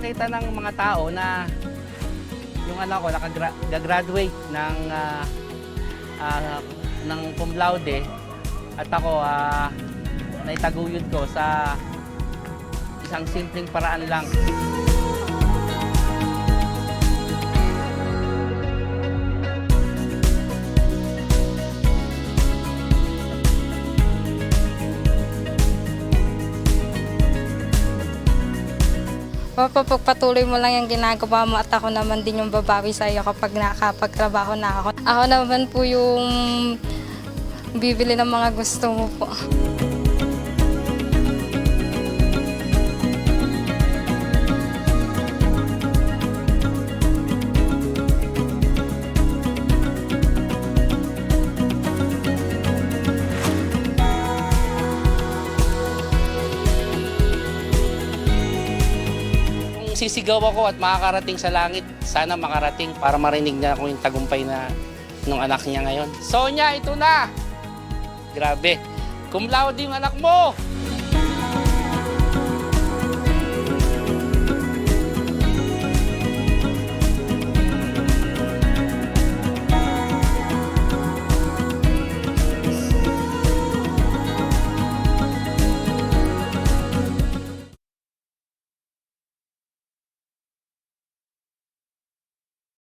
makita ng mga tao na yung anak ko nakagraduate ng cum laude at ako naitaguyod ko sa isang simpleng paraan lang. Papagpatuloy mo lang yung ginagawa mo at ako naman din yung babawi sa iyo kapag nakakapagtrabaho na ako. Ako naman po yung bibili ng mga gusto mo po. Sisigaw ako at makakarating sa langit. Sana makarating para marinig niya ako yung tagumpay na nung anak niya ngayon. Sonia, ito na! Grabe, cum laude yung anak mo!